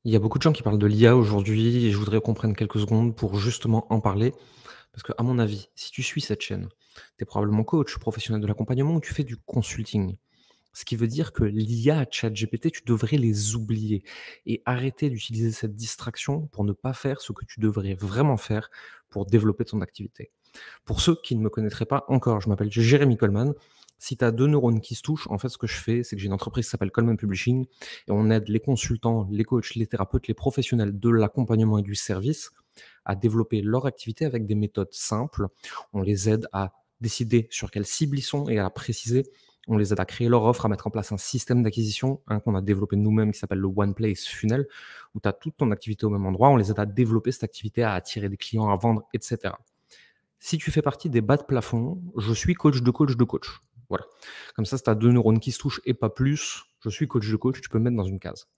Il y a beaucoup de gens qui parlent de l'IA aujourd'hui et je voudrais qu'on prenne quelques secondes pour justement en parler. Parce que, à mon avis, si tu suis cette chaîne, tu es probablement coach, professionnel de l'accompagnement ou tu fais du consulting. Ce qui veut dire que l'IA, ChatGPT, tu devrais les oublier et arrêter d'utiliser cette distraction pour ne pas faire ce que tu devrais vraiment faire pour développer ton activité. Pour ceux qui ne me connaîtraient pas encore, je m'appelle Jérémy Coleman. Si tu as 2 neurones qui se touchent, en fait, ce que je fais, c'est que j'ai une entreprise qui s'appelle Coleman Publishing et on aide les consultants, les coachs, les thérapeutes, les professionnels de l'accompagnement et du service à développer leur activité avec des méthodes simples. On les aide à décider sur quelle cible ils sont et à la préciser. On les aide à créer leur offre, à mettre en place un système d'acquisition qu'on a développé nous-mêmes qui s'appelle le One Place Funnel, où tu as toute ton activité au même endroit. On les aide à développer cette activité, à attirer des clients, à vendre, etc. Si tu fais partie des bas de plafond, je suis coach de coach de coach. Voilà. Comme ça, si tu as 2 neurones qui se touchent et pas plus, je suis coach de coach, tu peux me mettre dans une case.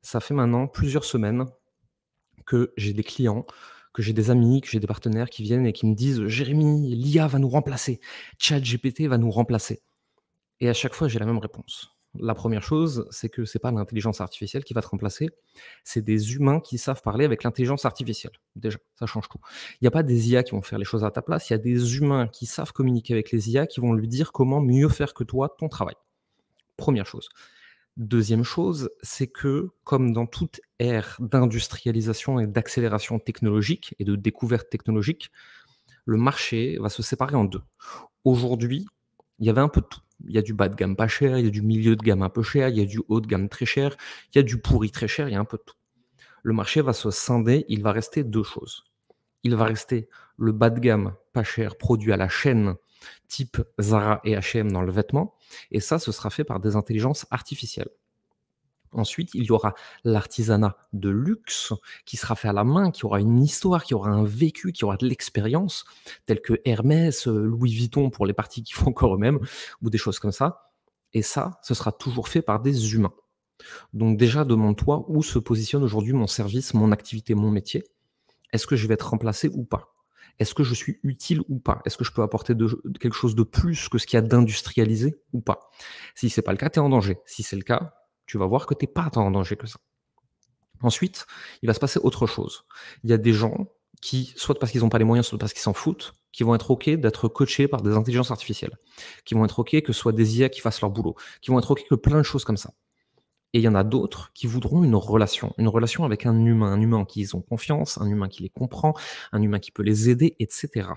Ça fait maintenant plusieurs semaines que j'ai des clients, que j'ai des amis, que j'ai des partenaires qui viennent et qui me disent: «Jérémy, l'IA va nous remplacer, ChatGPT va nous remplacer». Et à chaque fois, j'ai la même réponse. La première chose, c'est que c'est pas l'intelligence artificielle qui va te remplacer, c'est des humains qui savent parler avec l'intelligence artificielle. Déjà, ça change tout. Il y a pas des IA qui vont faire les choses à ta place, il y a des humains qui savent communiquer avec les IA, qui vont lui dire comment mieux faire que toi ton travail. Première chose. Deuxième chose, c'est que, comme dans toute ère d'industrialisation et d'accélération technologique et de découverte technologique, le marché va se séparer en 2. Aujourd'hui, il y avait un peu de tout. Il y a du bas de gamme pas cher, il y a du milieu de gamme un peu cher, il y a du haut de gamme très cher, il y a du pourri très cher, il y a un peu de tout. Le marché va se scinder, il va rester 2 choses. Il va rester le bas de gamme pas cher produit à la chaîne, type Zara et H&M dans le vêtement, et ça, ce sera fait par des intelligences artificielles. Ensuite, il y aura l'artisanat de luxe qui sera fait à la main, qui aura une histoire, qui aura un vécu, qui aura de l'expérience, tel que Hermès, Louis Vuitton pour les parties qui font encore eux-mêmes ou des choses comme ça. Et ça, ce sera toujours fait par des humains. Donc déjà, demande-toi où se positionne aujourd'hui mon service, mon activité, mon métier. Est-ce que je vais être remplacé ou pas? Est-ce que je suis utile ou pas? Est-ce que je peux apporter quelque chose de plus que ce qu'il y a d'industrialisé ou pas? Si c'est pas le cas, tu es en danger. Si c'est le cas, tu vas voir que tu es pas tant en danger que ça. Ensuite, il va se passer autre chose. Il y a des gens qui, soit parce qu'ils n'ont pas les moyens, soit parce qu'ils s'en foutent, qui vont être OK d'être coachés par des intelligences artificielles, qui vont être OK que ce soit des IA qui fassent leur boulot, qui vont être OK que plein de choses comme ça. Et il y en a d'autres qui voudront une relation avec un humain en qui ils ont confiance, un humain qui les comprend, un humain qui peut les aider, etc.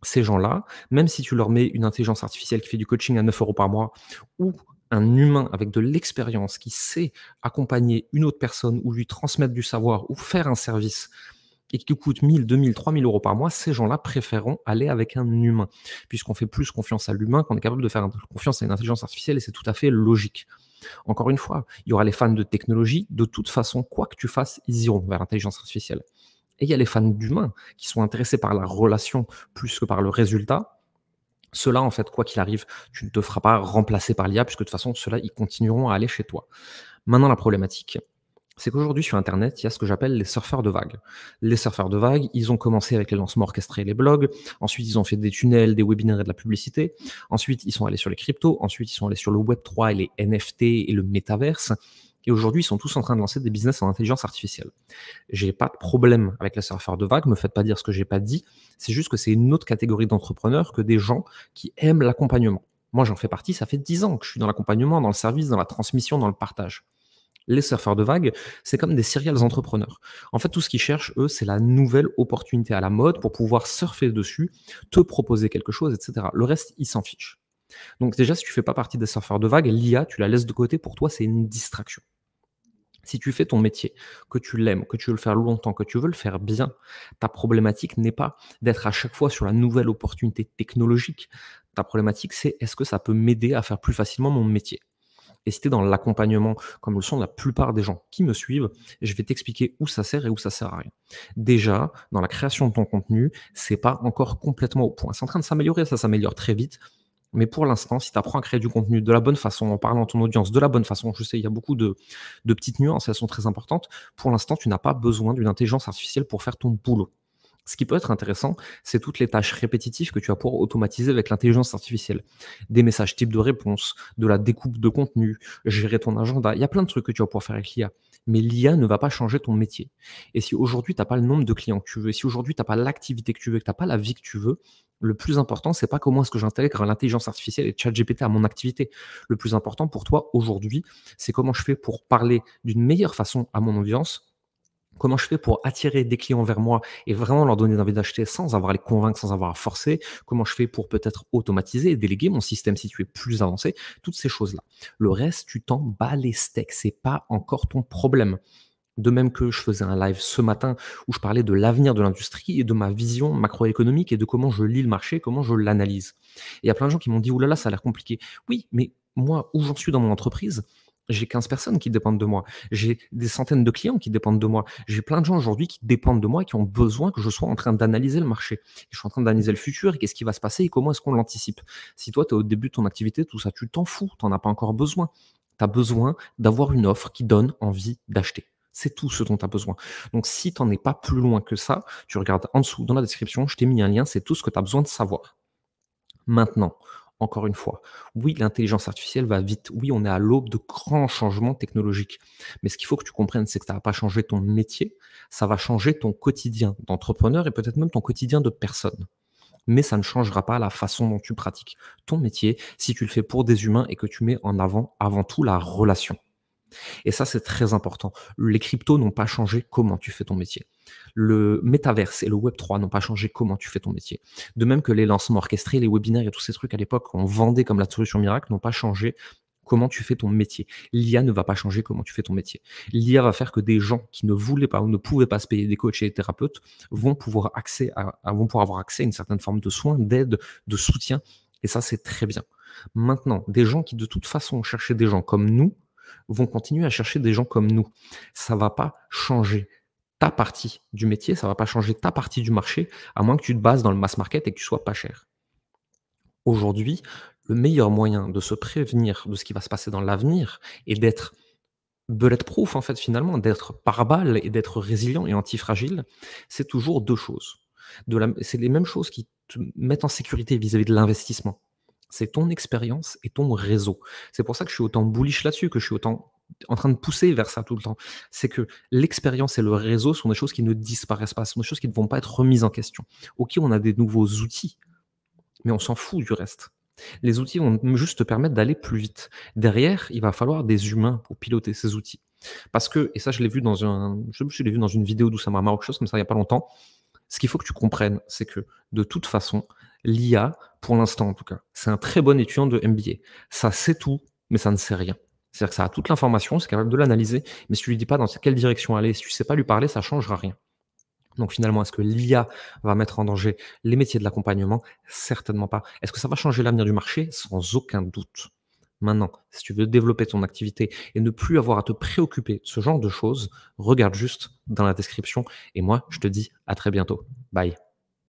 Ces gens-là, même si tu leur mets une intelligence artificielle qui fait du coaching à 9 € par mois ou un humain avec de l'expérience qui sait accompagner une autre personne ou lui transmettre du savoir ou faire un service et qui coûte 1 000, 2 000, 3 000 € par mois, ces gens-là préféreront aller avec un humain, puisqu'on fait plus confiance à l'humain qu'on est capable de faire confiance à une intelligence artificielle et c'est tout à fait logique. Encore une fois, il y aura les fans de technologie, de toute façon, quoi que tu fasses, ils iront vers l'intelligence artificielle. Et il y a les fans d'humains qui sont intéressés par la relation plus que par le résultat. Ceux-là, en fait, quoi qu'il arrive, tu ne te feras pas remplacer par l'IA puisque de toute façon, ceux-là, ils continueront à aller chez toi. Maintenant, la problématique, c'est qu'aujourd'hui, sur internet, il y a ce que j'appelle les surfeurs de vagues. Les surfeurs de vagues, ils ont commencé avec les lancements orchestrés et les blogs. Ensuite, ils ont fait des tunnels, des webinaires et de la publicité. Ensuite, ils sont allés sur les cryptos. Ensuite, ils sont allés sur le Web3 et les NFT et le métaverse. Et aujourd'hui, ils sont tous en train de lancer des business en intelligence artificielle. J'ai pas de problème avec les surfeurs de vagues, me faites pas dire ce que j'ai pas dit. C'est juste que c'est une autre catégorie d'entrepreneurs que des gens qui aiment l'accompagnement. Moi, j'en fais partie, ça fait 10 ans que je suis dans l'accompagnement, dans le service, dans la transmission, dans le partage. Les surfeurs de vagues, c'est comme des serial entrepreneurs. En fait, tout ce qu'ils cherchent, eux, c'est la nouvelle opportunité à la mode pour pouvoir surfer dessus, te proposer quelque chose, etc. Le reste, ils s'en fichent. Donc déjà, si tu fais pas partie des surfeurs de vagues, l'IA, tu la laisses de côté, pour toi, c'est une distraction. Si tu fais ton métier, que tu l'aimes, que tu veux le faire longtemps, que tu veux le faire bien, ta problématique n'est pas d'être à chaque fois sur la nouvelle opportunité technologique. Ta problématique, c'est est-ce que ça peut m'aider à faire plus facilement mon métier? Et si tu es dans l'accompagnement, comme le sont la plupart des gens qui me suivent, je vais t'expliquer où ça sert et où ça sert à rien. Déjà, dans la création de ton contenu, c'est pas encore complètement au point. C'est en train de s'améliorer, ça s'améliore très vite. Mais pour l'instant, si tu apprends à créer du contenu de la bonne façon, en parlant à ton audience de la bonne façon, je sais, il y a beaucoup de petites nuances, elles sont très importantes. Pour l'instant, tu n'as pas besoin d'une intelligence artificielle pour faire ton boulot. Ce qui peut être intéressant, c'est toutes les tâches répétitives que tu vas pouvoir automatiser avec l'intelligence artificielle. Des messages types de réponse, de la découpe de contenu, gérer ton agenda. Il y a plein de trucs que tu vas pouvoir faire avec l'IA. Mais l'IA ne va pas changer ton métier. Et si aujourd'hui, tu n'as pas le nombre de clients que tu veux, si aujourd'hui, tu n'as pas l'activité que tu veux, que tu n'as pas la vie que tu veux, le plus important, c'est pas comment est-ce que j'intègre l'intelligence artificielle et ChatGPT à mon activité. Le plus important pour toi aujourd'hui, c'est comment je fais pour parler d'une meilleure façon à mon audience. Comment je fais pour attirer des clients vers moi et vraiment leur donner envie d'acheter sans avoir à les convaincre, sans avoir à forcer? Comment je fais pour peut-être automatiser et déléguer mon système si tu es plus avancé? Toutes ces choses-là. Le reste, tu t'en bats les steaks, c'est pas encore ton problème. De même que je faisais un live ce matin où je parlais de l'avenir de l'industrie et de ma vision macroéconomique et de comment je lis le marché, comment je l'analyse. Et il y a plein de gens qui m'ont dit: «Ouh là là, ça a l'air compliqué». Oui, mais moi, où j'en suis dans mon entreprise, j'ai 15 personnes qui dépendent de moi. J'ai des centaines de clients qui dépendent de moi. J'ai plein de gens aujourd'hui qui dépendent de moi et qui ont besoin que je sois en train d'analyser le marché. Je suis en train d'analyser le futur et qu'est-ce qui va se passer et comment est-ce qu'on l'anticipe. Si toi, tu es au début de ton activité, tout ça, tu t'en fous, tu en as pas encore besoin. Tu as besoin d'avoir une offre qui donne envie d'acheter. C'est tout ce dont tu as besoin. Donc si tu n'en es pas plus loin que ça, tu regardes en dessous dans la description, je t'ai mis un lien, c'est tout ce que tu as besoin de savoir. Maintenant, encore une fois, oui, l'intelligence artificielle va vite. Oui, on est à l'aube de grands changements technologiques. Mais ce qu'il faut que tu comprennes, c'est que ça va pas changer ton métier, ça va changer ton quotidien d'entrepreneur et peut-être même ton quotidien de personne. Mais ça ne changera pas la façon dont tu pratiques ton métier si tu le fais pour des humains et que tu mets en avant tout la relation. Et ça, c'est très important. Les cryptos n'ont pas changé comment tu fais ton métier. Le métaverse et le Web3 n'ont pas changé comment tu fais ton métier. De même que les lancements orchestrés, les webinaires et tous ces trucs à l'époque qu'on vendait comme la solution miracle n'ont pas changé comment tu fais ton métier. L'IA ne va pas changer comment tu fais ton métier. L'IA va faire que des gens qui ne voulaient pas ou ne pouvaient pas se payer des coachs et des thérapeutes vont pouvoir, vont pouvoir avoir accès à une certaine forme de soins, d'aide, de soutien. Et ça, c'est très bien. Maintenant, des gens qui de toute façon cherchaient des gens comme nous, vont continuer à chercher des gens comme nous. Ça va pas changer ta partie du métier, ça va pas changer ta partie du marché, à moins que tu te bases dans le mass market et que tu sois pas cher. Aujourd'hui, le meilleur moyen de se prévenir de ce qui va se passer dans l'avenir et d'être bulletproof en fait finalement, d'être pare-balles et d'être résilient et antifragile, c'est toujours 2 choses. C'est les mêmes choses qui te mettent en sécurité vis-à-vis de l'investissement. C'est ton expérience et ton réseau. C'est pour ça que je suis autant bullish là-dessus, que je suis autant en train de pousser vers ça tout le temps. C'est que l'expérience et le réseau sont des choses qui ne disparaissent pas, sont des choses qui ne vont pas être remises en question. OK, on a des nouveaux outils, mais on s'en fout du reste. Les outils vont juste te permettre d'aller plus vite. Derrière, il va falloir des humains pour piloter ces outils. Parce que, et ça je l'ai vu je l'ai vu dans une vidéo d'Oussama Mar, quelque chose comme ça il n'y a pas longtemps, ce qu'il faut que tu comprennes, c'est que de toute façon, l'IA, pour l'instant en tout cas, c'est un très bon étudiant de MBA. Ça sait tout, mais ça ne sait rien. C'est-à-dire que ça a toute l'information, c'est capable de l'analyser, mais si tu lui dis pas dans quelle direction aller, si tu sais pas lui parler, ça changera rien. Donc finalement, est-ce que l'IA va mettre en danger les métiers de l'accompagnement? Certainement pas. Est-ce que ça va changer l'avenir du marché? Sans aucun doute. Maintenant, si tu veux développer ton activité et ne plus avoir à te préoccuper de ce genre de choses, regarde juste dans la description et moi, je te dis à très bientôt. Bye.